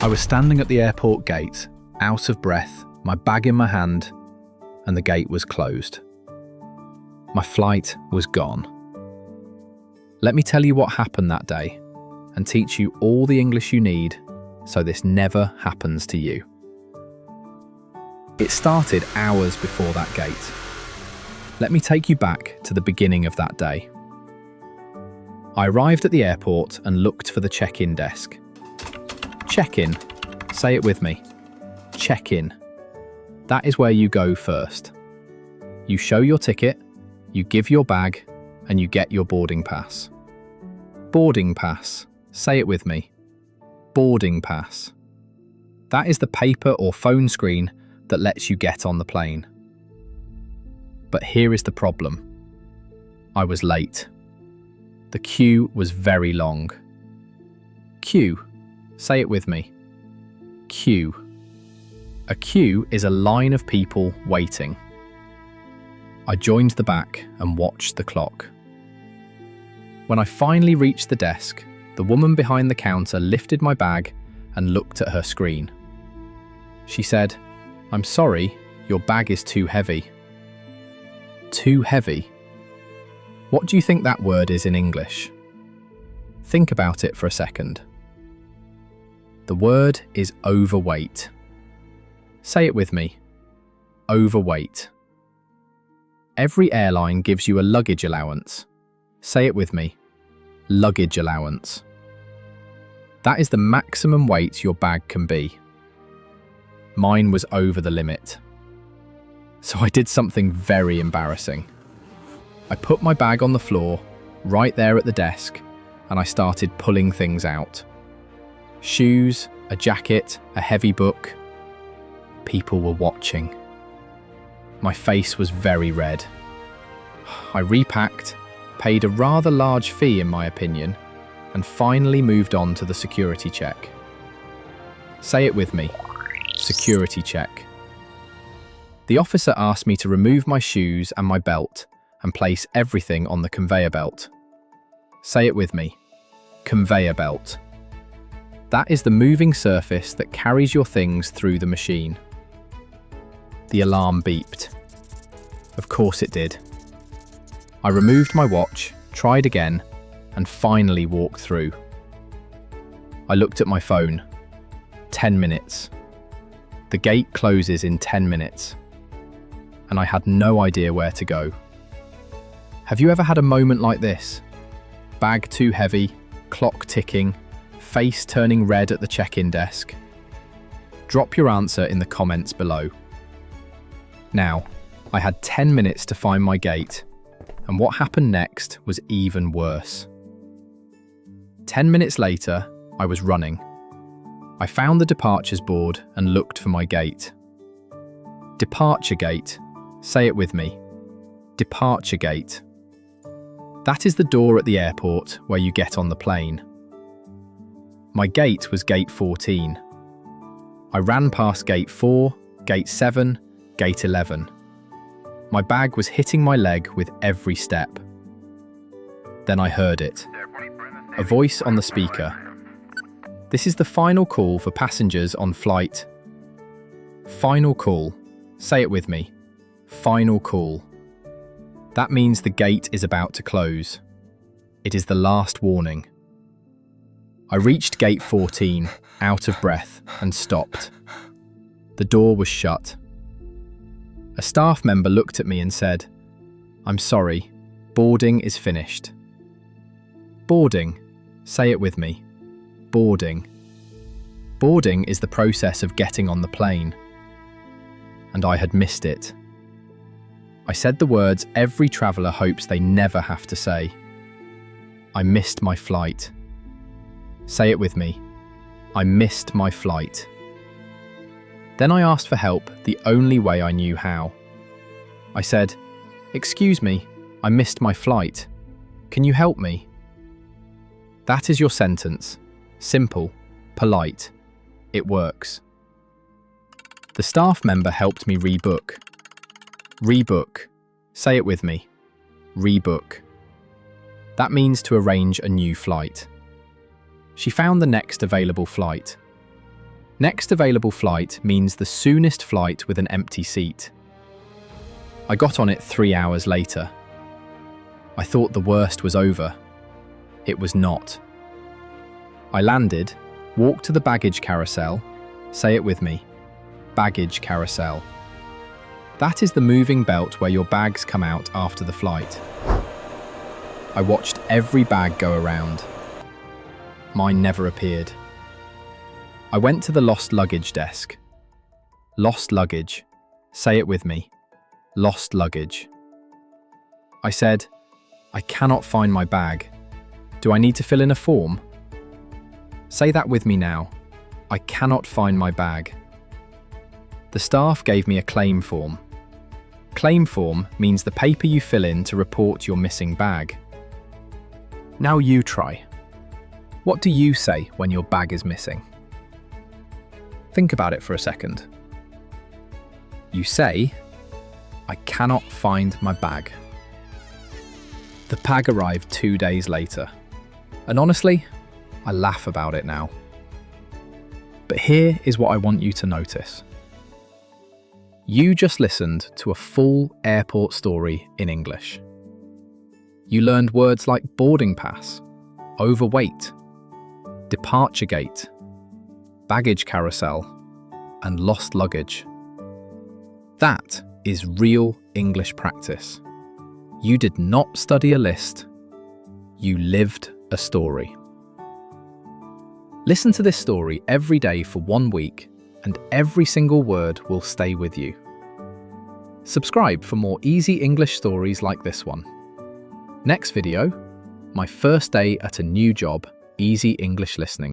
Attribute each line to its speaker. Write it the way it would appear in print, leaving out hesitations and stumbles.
Speaker 1: I was standing at the airport gate, out of breath, my bag in my hand, and the gate was closed. My flight was gone. Let me tell you what happened that day and teach you all the English you need so this never happens to you. It started hours before that gate. Let me take you back to the beginning of that day. I arrived at the airport and looked for the check-in desk. Check-in. Say it with me. Check-in. That is where you go first. You show your ticket, you give your bag, and you get your boarding pass. Boarding pass. Say it with me. Boarding pass. That is the paper or phone screen that lets you get on the plane. But here is the problem. I was late. The queue was very long. Queue. Say it with me. Queue. A queue is a line of people waiting. I joined the back and watched the clock. When I finally reached the desk, the woman behind the counter lifted my bag and looked at her screen. She said, "I'm sorry, your bag is too heavy." Too heavy? What do you think that word is in English? Think about it for a second. The word is overweight. Say it with me. Overweight. Every airline gives you a luggage allowance. Say it with me. Luggage allowance. That is the maximum weight your bag can be. Mine was over the limit. So I did something very embarrassing. I put my bag on the floor, right there at the desk, and I started pulling things out. Shoes, a jacket, a heavy book. People were watching. My face was very red. I repacked, paid a rather large fee in my opinion, and finally moved on to the security check. Say it with me. Security check. The officer asked me to remove my shoes and my belt and place everything on the conveyor belt. Say it with me. Conveyor belt. That is the moving surface that carries your things through the machine. The alarm beeped. Of course it did. I removed my watch, tried again, and finally walked through. I looked at my phone. 10 minutes. The gate closes in 10 minutes. And I had no idea where to go. Have you ever had a moment like this? Bag too heavy, clock ticking, face turning red at the check-in desk? Drop your answer in the comments below. Now, I had 10 minutes to find my gate, and what happened next was even worse. 10 minutes later, I was running. I found the departures board and looked for my gate. Departure gate. Say it with me. Departure gate. That is the door at the airport where you get on the plane. My gate was gate 14. I ran past gate 4, gate 7, gate 11. My bag was hitting my leg with every step. Then I heard it. A voice on the speaker. This is the final call for passengers on flight. Final call. Say it with me. Final call. That means the gate is about to close. It is the last warning. I reached gate 14, out of breath, and stopped. The door was shut. A staff member looked at me and said, "I'm sorry, boarding is finished." Boarding. Say it with me. Boarding. Boarding is the process of getting on the plane. And I had missed it. I said the words every traveller hopes they never have to say. I missed my flight. Say it with me. I missed my flight. Then I asked for help the only way I knew how. I said, "Excuse me, I missed my flight. Can you help me?" That is your sentence. Simple, polite. It works. The staff member helped me rebook. Rebook. Say it with me. Rebook. That means to arrange a new flight. She found the next available flight. Next available flight means the soonest flight with an empty seat. I got on it 3 hours later. I thought the worst was over. It was not. I landed, walked to the baggage carousel. Say it with me. Baggage carousel. That is the moving belt where your bags come out after the flight. I watched every bag go around. Mine never appeared. I went to the lost luggage desk. Lost luggage. Say it with me. Lost luggage. I said, I cannot find my bag. Do I need to fill in a form? Say that with me now. I cannot find my bag. The staff gave me a claim form. Claim form means the paper you fill in to report your missing bag. Now you try. What do you say when your bag is missing? Think about it for a second. You say, I cannot find my bag. The bag arrived 2 days later. And honestly, I laugh about it now. But here is what I want you to notice. You just listened to a full airport story in English. You learned words like boarding pass, overweight, departure gate, baggage carousel, and lost luggage. That is real English practice. You did not study a list. You lived a story. Listen to this story every day for 1 week, and every single word will stay with you. Subscribe for more easy English stories like this one. Next video, my first day at a new job, easy English listening.